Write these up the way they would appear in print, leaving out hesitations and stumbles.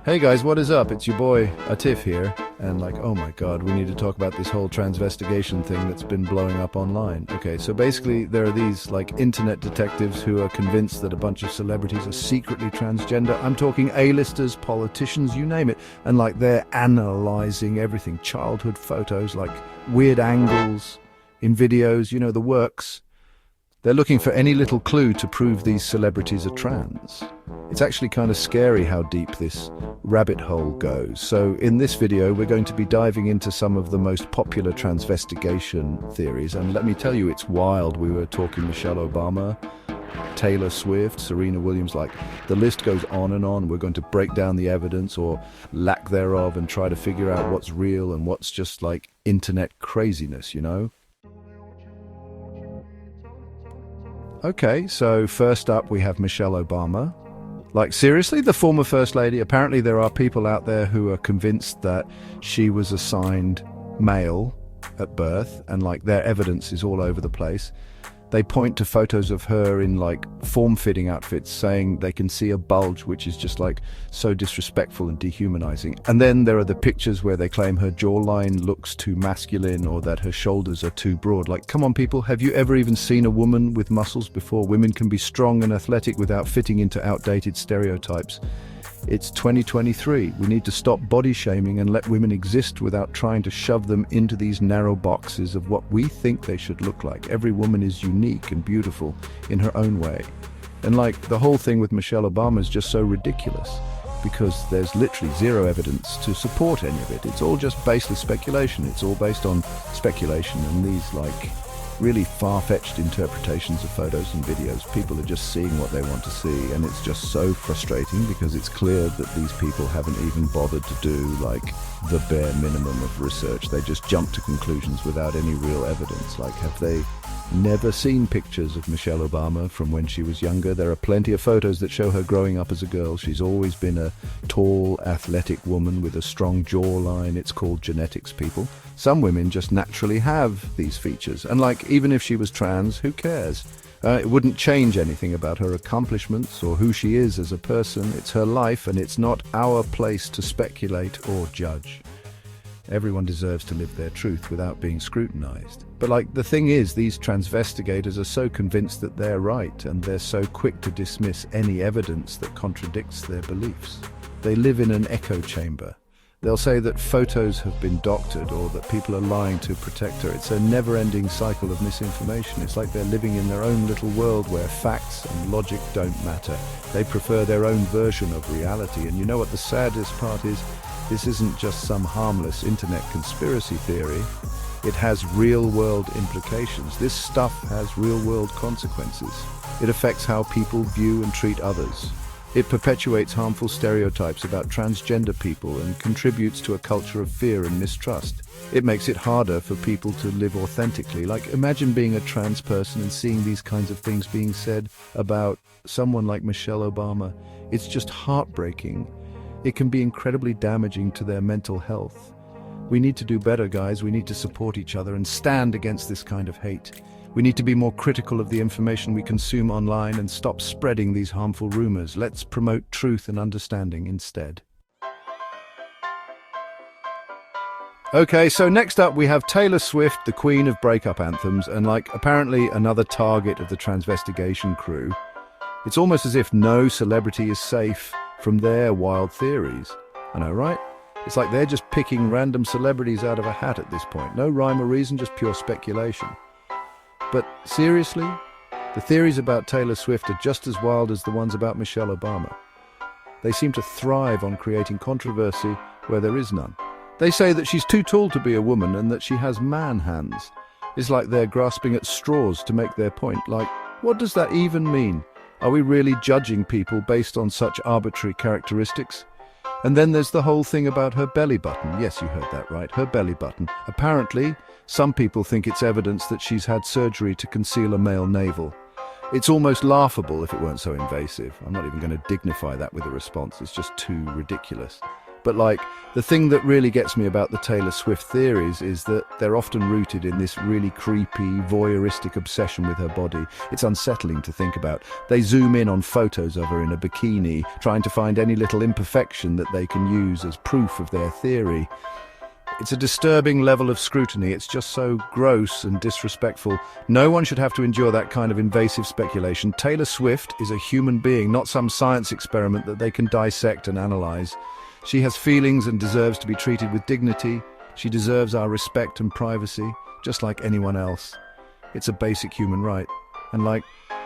Hey guys, what is up? It's your boy Atif here, and oh my god, we need to talk about this whole transvestigation thing that's been blowing up online. Okay, so basically there are these internet detectives who are convinced that a bunch of celebrities are secretly transgender. I'm talking A-listers, politicians, you name it, and they're analyzing everything, childhood photos, weird angles in videos, the works. They're looking for any little clue to prove these celebrities are trans. It's actually kind of scary how deep this rabbit hole goes. So in this video, we're going to be diving into some of the most popular transvestigation theories. And let me tell you, it's wild. We were talking Michelle Obama, Taylor Swift, Serena Williams, the list goes on and on. We're going to break down the evidence or lack thereof and try to figure out what's real and what's just internet craziness, Okay, so first up we have Michelle Obama. Seriously, the former First Lady? Apparently there are people out there who are convinced that she was assigned male at birth, and their evidence is all over the place. They point to photos of her in form-fitting outfits, saying they can see a bulge, which is just so disrespectful and dehumanizing. And then there are the pictures where they claim her jawline looks too masculine or that her shoulders are too broad. Come on people, have you ever even seen a woman with muscles before? Women can be strong and athletic without fitting into outdated stereotypes. It's 2023. We need to stop body shaming and let women exist without trying to shove them into these narrow boxes of what we think they should look like. Every woman is unique and beautiful in her own way. And the whole thing with Michelle Obama is just so ridiculous because there's literally zero evidence to support any of it. It's all just baseless speculation. It's all based on speculation and these really far-fetched interpretations of photos and videos. People are just seeing what they want to see, and it's just so frustrating because it's clear that these people haven't even bothered to do the bare minimum of research. They just jump to conclusions without any real evidence. Have they never seen pictures of Michelle Obama from when she was younger? There are plenty of photos that show her growing up as a girl. She's always been a tall, athletic woman with a strong jawline. It's called genetics, people. Some women just naturally have these features. And even if she was trans, who cares? It wouldn't change anything about her accomplishments or who she is as a person. It's her life, and it's not our place to speculate or judge. Everyone deserves to live their truth without being scrutinized. But the thing is, these transvestigators are so convinced that they're right, and they're so quick to dismiss any evidence that contradicts their beliefs. They live in an echo chamber. They'll say that photos have been doctored or that people are lying to protect her. It's a never-ending cycle of misinformation. It's they're living in their own little world where facts and logic don't matter. They prefer their own version of reality. And you know what the saddest part is? This isn't just some harmless internet conspiracy theory. It has real-world implications. This stuff has real-world consequences. It affects how people view and treat others. It perpetuates harmful stereotypes about transgender people and contributes to a culture of fear and mistrust. It makes it harder for people to live authentically. Imagine being a trans person and seeing these kinds of things being said about someone like Michelle Obama. It's just heartbreaking. It can be incredibly damaging to their mental health. We need to do better, guys. We need to support each other and stand against this kind of hate. We need to be more critical of the information we consume online and stop spreading these harmful rumors. Let's promote truth and understanding instead. Okay, so next up we have Taylor Swift, the queen of breakup anthems, and apparently another target of the Transvestigation crew. It's almost as if no celebrity is safe from their wild theories. I know, right? It's they're just picking random celebrities out of a hat at this point. No rhyme or reason, just pure speculation. But seriously, the theories about Taylor Swift are just as wild as the ones about Michelle Obama. They seem to thrive on creating controversy where there is none. They say that she's too tall to be a woman and that she has man hands. It's they're grasping at straws to make their point. What does that even mean? Are we really judging people based on such arbitrary characteristics? And then there's the whole thing about her belly button. Yes, you heard that right, her belly button. Apparently, some people think it's evidence that she's had surgery to conceal a male navel. It's almost laughable if it weren't so invasive. I'm not even going to dignify that with a response. It's just too ridiculous. But the thing that really gets me about the Taylor Swift theories is that they're often rooted in this really creepy, voyeuristic obsession with her body. It's unsettling to think about. They zoom in on photos of her in a bikini, trying to find any little imperfection that they can use as proof of their theory. It's a disturbing level of scrutiny. It's just so gross and disrespectful. No one should have to endure that kind of invasive speculation. Taylor Swift is a human being, not some science experiment that they can dissect and analyze. She has feelings and deserves to be treated with dignity. She deserves our respect and privacy, just like anyone else. It's a basic human right. And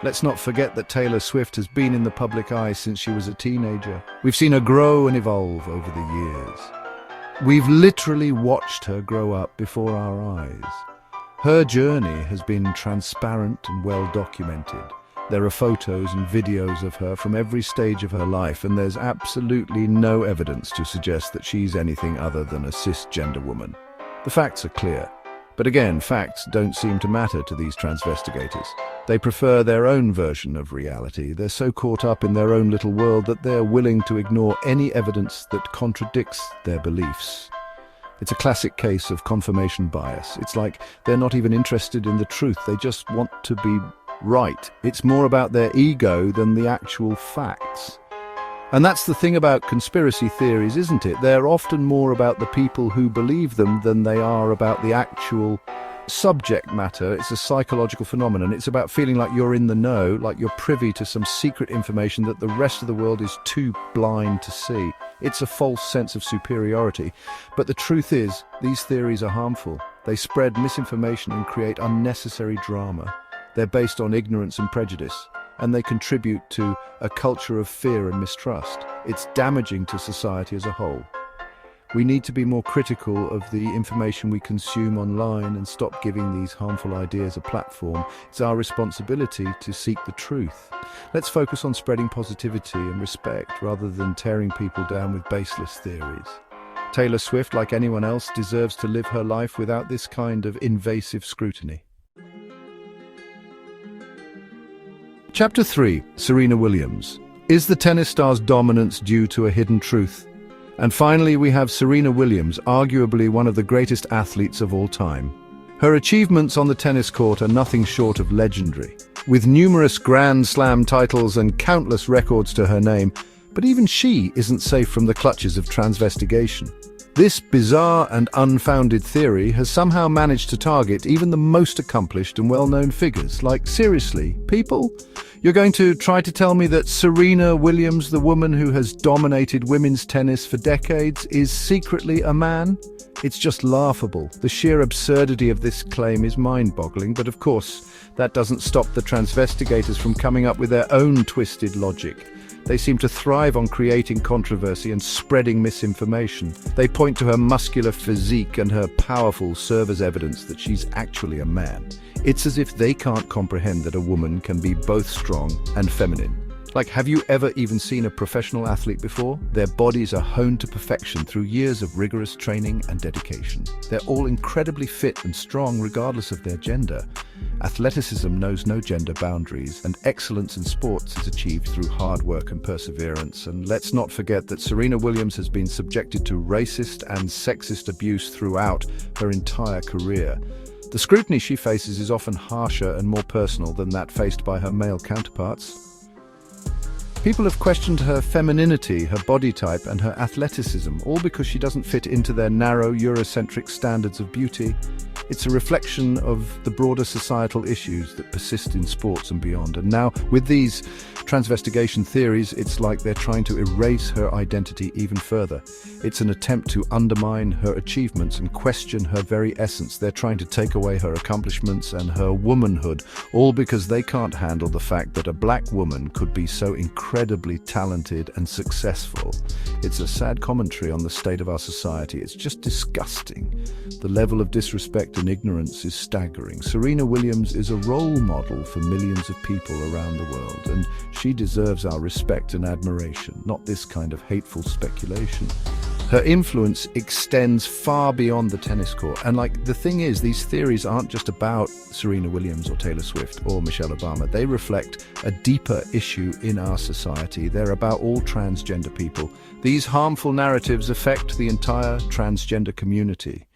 let's not forget that Taylor Swift has been in the public eye since she was a teenager. We've seen her grow and evolve over the years. We've literally watched her grow up before our eyes. Her journey has been transparent and well documented. There are photos and videos of her from every stage of her life, and there's absolutely no evidence to suggest that she's anything other than a cisgender woman. The facts are clear. But again, facts don't seem to matter to these transvestigators. They prefer their own version of reality. They're so caught up in their own little world that they're willing to ignore any evidence that contradicts their beliefs. It's a classic case of confirmation bias. It's like they're not even interested in the truth. They just want to be right. It's more about their ego than the actual facts. And that's the thing about conspiracy theories, isn't it? They're often more about the people who believe them than they are about the actual subject matter. It's a psychological phenomenon. It's about feeling like you're in the know, like you're privy to some secret information that the rest of the world is too blind to see. It's a false sense of superiority. But the truth is, these theories are harmful. They spread misinformation and create unnecessary drama. They're based on ignorance and prejudice, and they contribute to a culture of fear and mistrust. It's damaging to society as a whole. We need to be more critical of the information we consume online and stop giving these harmful ideas a platform. It's our responsibility to seek the truth. Let's focus on spreading positivity and respect rather than tearing people down with baseless theories. Taylor Swift, like anyone else, deserves to live her life without this kind of invasive scrutiny. Chapter 3. Serena Williams. Is the tennis star's dominance due to a hidden truth? And finally, we have Serena Williams, arguably one of the greatest athletes of all time. Her achievements on the tennis court are nothing short of legendary, with numerous Grand Slam titles and countless records to her name, but even she isn't safe from the clutches of transvestigation. This bizarre and unfounded theory has somehow managed to target even the most accomplished and well-known figures. Seriously, people? You're going to try to tell me that Serena Williams, the woman who has dominated women's tennis for decades, is secretly a man? It's just laughable. The sheer absurdity of this claim is mind-boggling, but of course, that doesn't stop the transvestigators from coming up with their own twisted logic. They seem to thrive on creating controversy and spreading misinformation. They point to her muscular physique and her powerful serve as evidence that she's actually a man. It's as if they can't comprehend that a woman can be both strong and feminine. Have you ever even seen a professional athlete before? Their bodies are honed to perfection through years of rigorous training and dedication. They're all incredibly fit and strong regardless of their gender. Athleticism knows no gender boundaries, and excellence in sports is achieved through hard work and perseverance. And let's not forget that Serena Williams has been subjected to racist and sexist abuse throughout her entire career. The scrutiny she faces is often harsher and more personal than that faced by her male counterparts. People have questioned her femininity, her body type, and her athleticism, all because she doesn't fit into their narrow, Eurocentric standards of beauty. It's a reflection of the broader societal issues that persist in sports and beyond. And now, with these transvestigation theories, it's like they're trying to erase her identity even further. It's an attempt to undermine her achievements and question her very essence. They're trying to take away her accomplishments and her womanhood, all because they can't handle the fact that a black woman could be so incredibly talented and successful. It's a sad commentary on the state of our society. It's just disgusting. The level of disrespect and ignorance is staggering. Serena Williams is a role model for millions of people around the world, and she deserves our respect and admiration, not this kind of hateful speculation. Her influence extends far beyond the tennis court. And the thing is, these theories aren't just about Serena Williams or Taylor Swift or Michelle Obama. They reflect a deeper issue in our society. They're about all transgender people. These harmful narratives affect the entire transgender community.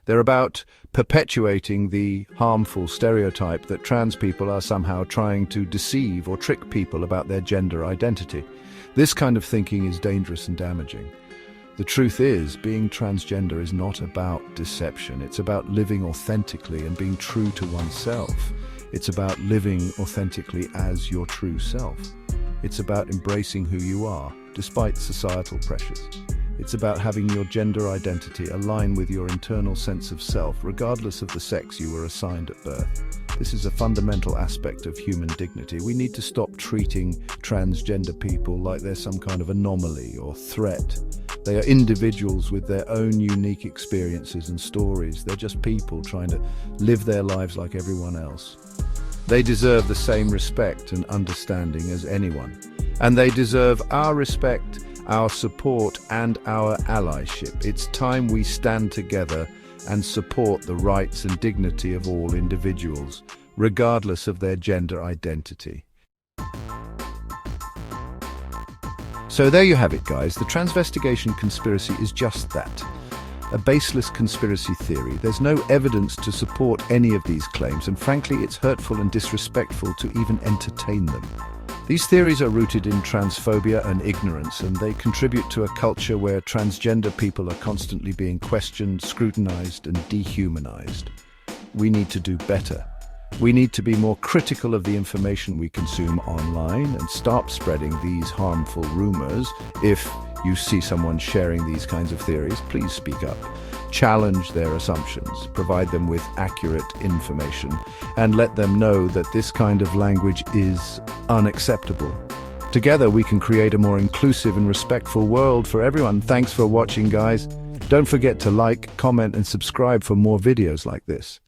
They're about perpetuating the harmful stereotype that trans people are somehow trying to deceive or trick people about their gender identity. This kind of thinking is dangerous and damaging. The truth is, being transgender is not about deception. It's about living authentically and being true to oneself. It's about living authentically as your true self. It's about embracing who you are, despite societal pressures. It's about having your gender identity align with your internal sense of self, regardless of the sex you were assigned at birth. This is a fundamental aspect of human dignity. We need to stop treating transgender people like they're some kind of anomaly or threat. They are individuals with their own unique experiences and stories. They're just people trying to live their lives like everyone else. They deserve the same respect and understanding as anyone. And they deserve our respect, our support, and our allyship. It's time we stand together and support the rights and dignity of all individuals, regardless of their gender identity. So there you have it, guys. The Transvestigation conspiracy is just that. A baseless conspiracy theory. There's no evidence to support any of these claims, and frankly, it's hurtful and disrespectful to even entertain them. These theories are rooted in transphobia and ignorance, and they contribute to a culture where transgender people are constantly being questioned, scrutinized, and dehumanized. We need to do better. We need to be more critical of the information we consume online and stop spreading these harmful rumors. If you see someone sharing these kinds of theories, please speak up. Challenge their assumptions, provide them with accurate information, and let them know that this kind of language is unacceptable. Together, we can create a more inclusive and respectful world for everyone. Thanks for watching, guys. Don't forget to like, comment, and subscribe for more videos like this.